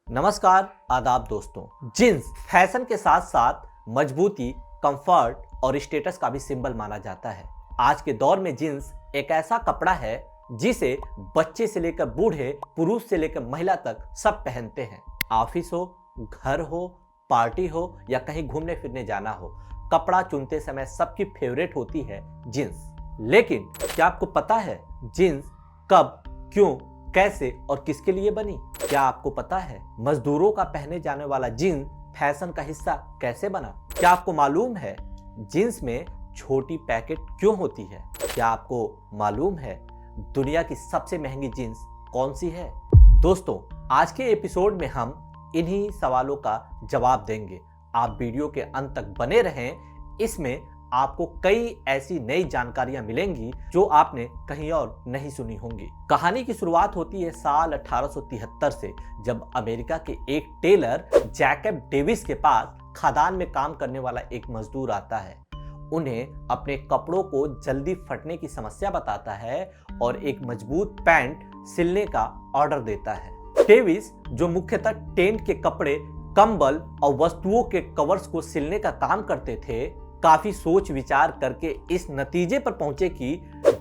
नमस्कार, आदाब दोस्तों। जींस फैशन के साथ साथ मजबूती, कंफर्ट और स्टेटस का भी सिंबल माना जाता है। आज के दौर में जींस एक ऐसा कपड़ा है जिसे बच्चे से लेकर बूढ़े, पुरुष से लेकर महिला तक सब पहनते हैं। ऑफिस हो, घर हो, पार्टी हो या कहीं घूमने फिरने जाना हो, कपड़ा चुनते समय सबकी फेवरेट होती है जींस। लेकिन क्या आपको पता है जींस कब, क्यों, कैसे और किसके लिए बनी? क्या आपको पता है मजदूरों का पहने जाने वाला जींस फैशन का हिस्सा कैसे बना? क्या आपको मालूम है जींस में छोटी पैकेट क्यों होती है? क्या आपको मालूम है दुनिया की सबसे महंगी जींस कौन सी है? दोस्तों, आज के एपिसोड में हम इन्हीं सवालों का जवाब देंगे। आप वीडियो के अंत तक बने रहें। इसमें आपको कई ऐसी नई जानकारियां मिलेंगी जो आपने कहीं और नहीं सुनी होंगी। कहानी की शुरुआत होती है साल 1873 से, जब अमेरिका के एक टेलर जैकब डेविस के पास खदान में काम करने वाला एक मजदूर आता है। उन्हें अपने कपड़ों को जल्दी फटने की समस्या बताता है और एक मजबूत पैंट सिलने का ऑर्डर देता है। डेविस, जो मुख्यतः टेंट के कपड़े, कंबल और वस्तुओं के कवर्स को सिलने का काम करते थे, काफी सोच विचार करके इस नतीजे पर पहुंचे कि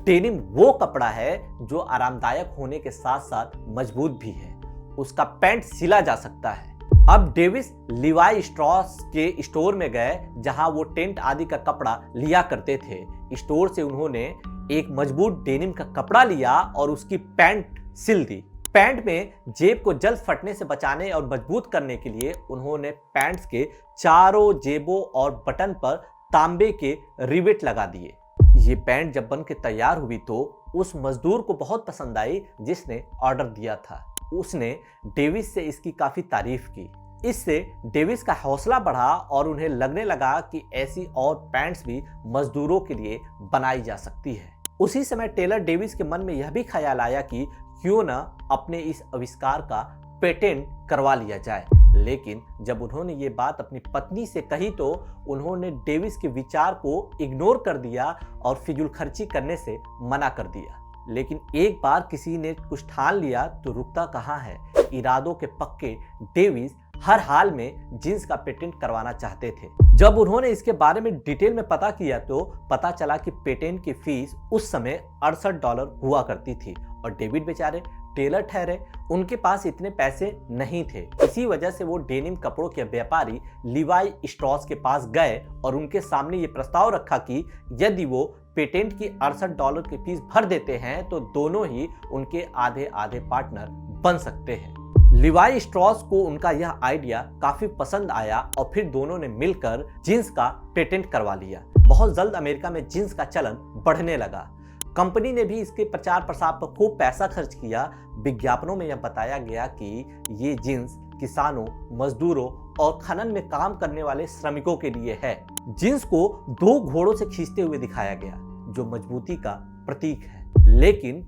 डेनिम वो कपड़ा है जो आरामदायक होने के साथ साथ मजबूत भी है। उसका पैंट सिला जा सकता है। अब डेविस लिवाई स्ट्रॉस के स्टोर में गए जहां वो टेंट आदि का कपड़ा लिया करते थे। स्टोर से उन्होंने एक मजबूत डेनिम का कपड़ा लिया और उसकी पैंट सिल दी। पैंट में जेब को जल्द फटने से बचाने और मजबूत करने के लिए उन्होंने पैंट्स के चारों जेबों और बटन पर तांबे के रिवेट लगा दिए। ये पैंट जब बन के तैयार हुई तो उस मजदूर को बहुत पसंद आई जिसने ऑर्डर दिया था। उसने डेविस से इसकी काफी तारीफ की। इससे डेविस का हौसला बढ़ा और उन्हें लगने लगा कि ऐसी और पैंट्स भी मजदूरों के लिए बनाई जा सकती है। उसी समय टेलर डेविस के मन में यह भी ख्याल आया कि क्यों न अपने इस आविष्कार का पेटेंट करवा लिया जाए। लेकिन जब उन्होंने ये बात अपनी पत्नी से कही तो उन्होंने डेविस के विचार को इग्नोर कर दिया और फिजूल खर्ची करने से मना कर दिया। लेकिन एक बार किसी ने कुछ ठान लिया तो रुकता कहाँ है। इरादों के पक्के डेविस हर हाल में जींस का पेटेंट करवाना चाहते थे। जब उन्होंने इसके बारे में डिटेल में पता किया तो पता चला कि पेटेंट की फीस उस समय $68 हुआ करती थी और डेविड बेचारे टेलर ठहरे, उनके पास इतने पैसे नहीं थे। इसी वजह से वो डेनिम कपड़ों के व्यापारी लिवाई स्ट्रॉस के पास गए और उनके सामने ये प्रस्ताव रखा कि यदि वो पेटेंट की $68 की फीस भर देते हैं तो दोनों ही उनके आधे आधे पार्टनर बन सकते हैं। लिवाई स्ट्रॉस को उनका यह आइडिया काफी पसंद आया और फिर दोनों ने मिलकर जींस का पेटेंट करवा लिया। बहुत जल्द अमेरिका में जींस का चलन बढ़ने लगा। कंपनी ने भी इसके प्रचार प्रसार पर खूब पैसा खर्च किया। विज्ञापनों में यह बताया गया कि ये जींस किसानों, मजदूरों और खनन में काम करने वाले श्रमिकों के लिए है। जींस को 2 घोड़ों से खींचते हुए दिखाया गया जो मजबूती का प्रतीक है। लेकिन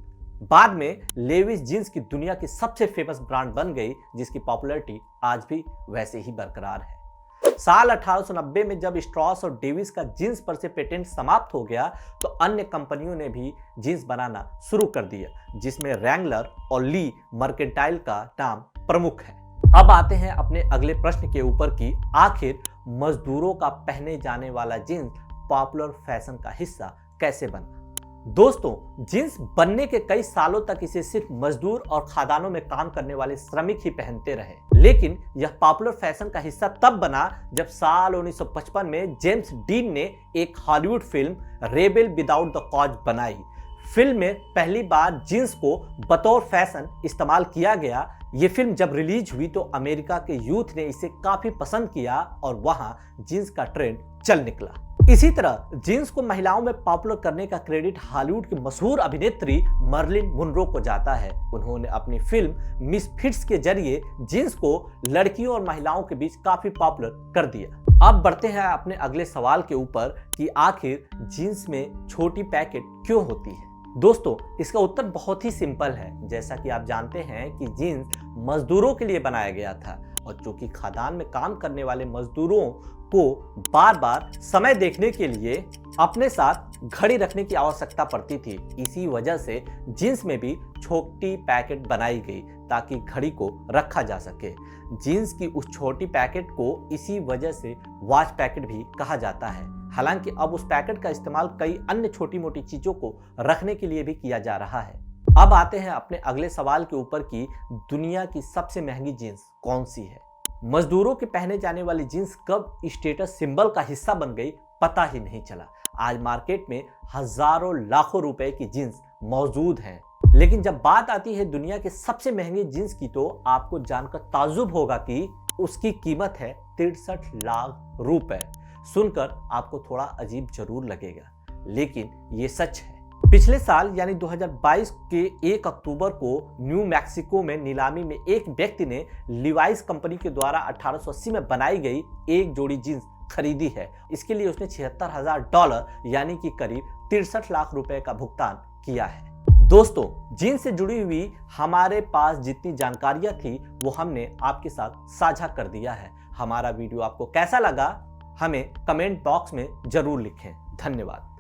बाद में लेविस जींस की दुनिया की सबसे फेमस ब्रांड बन गई, जिसकी पॉपुलैरिटी आज भी वैसे ही बरकरार है। साल 1890 में जब स्ट्रॉस और डेविस का जींस पर से पेटेंट समाप्त हो गया तो अन्य कंपनियों ने भी जींस बनाना शुरू कर दिया, जिसमें रैंगलर और ली मर्केंटाइल का नाम प्रमुख है। अब आते हैं अपने अगले प्रश्न के ऊपर कि आखिर मजदूरों का पहने जाने वाला जींस पॉपुलर फैशन का हिस्सा कैसे बना? दोस्तों, जींस बनने के कई सालों तक इसे सिर्फ मजदूर और खदानों में काम करने वाले श्रमिक ही पहनते रहे। लेकिन यह पॉपुलर फैशन का हिस्सा तब बना जब साल 1955 में जेम्स डीन ने एक Hollywood film rebel without the cause बनाई। फिल्म में पहली बार जींस को बतौर फैशन इस्तेमाल किया गया। ये फिल्म जब रिलीज हुई तो अमेरिका के यूथ ने इसे काफी पसंद किया और वहां जींस का ट्रेंड चल निकला। इसी तरह जींस को महिलाओं में पॉपुलर करने का क्रेडिट हॉलीवुड की मशहूर अभिनेत्री मर्लिन मुनरो को जाता है। उन्होंने अपनी फिल्म मिसफिट्स के जरिए जींस को लड़कियों और महिलाओं के बीच काफी पॉपुलर कर दिया। अब बढ़ते हैं अपने अगले सवाल के ऊपर कि आखिर जींस में छोटी पैकेट क्यों होती है? दोस्तों, इसका उत्तर बहुत ही सिंपल है। जैसा कि आप जानते हैं कि जींस मजदूरों के लिए बनाया गया था और चूंकि खदान में काम करने वाले मजदूरों को बार बार समय देखने के लिए अपने साथ घड़ी रखने की आवश्यकता पड़ती थी। इसी वजह से जींस में भी छोटी पैकेट बनाई गई ताकि घड़ी को रखा जा सके। जींस की उस छोटी पैकेट को इसी वजह से वॉच पैकेट भी कहा जाता है। हालांकि अब उस पैकेट का इस्तेमाल कई अन्य छोटी मोटी चीजों को रखने के लिए भी किया जा रहा है। अब आते हैं अपने अगले सवाल के ऊपर कि दुनिया की सबसे महंगी जींस कौन सी है। मजदूरों के पहने जाने वाली जींस कब स्टेटस सिंबल का हिस्सा बन गई पता ही नहीं चला। आज मार्केट में हजारों लाखों रुपए की जींस मौजूद हैं। लेकिन जब बात आती है दुनिया के सबसे महंगे जींस की तो आपको जानकर ताज्जुब होगा कि उसकी कीमत है 63 लाख रुपए। सुनकर आपको थोड़ा अजीब जरूर लगेगा, लेकिन ये सच है। पिछले साल यानी 2022 के 1 अक्टूबर को न्यू मैक्सिको में नीलामी में एक व्यक्ति ने लिवाइस कंपनी के द्वारा 1880 में बनाई गई एक जोड़ी जींस खरीदी है। इसके लिए उसने $76,000 यानी कि करीब 63 लाख रुपए का भुगतान किया है। दोस्तों, जींस से जुड़ी हुई हमारे पास जितनी जानकारियां थी वो हमने आपके साथ साझा कर दिया है। हमारा वीडियो आपको कैसा लगा हमें कमेंट बॉक्स में जरूर लिखें। धन्यवाद।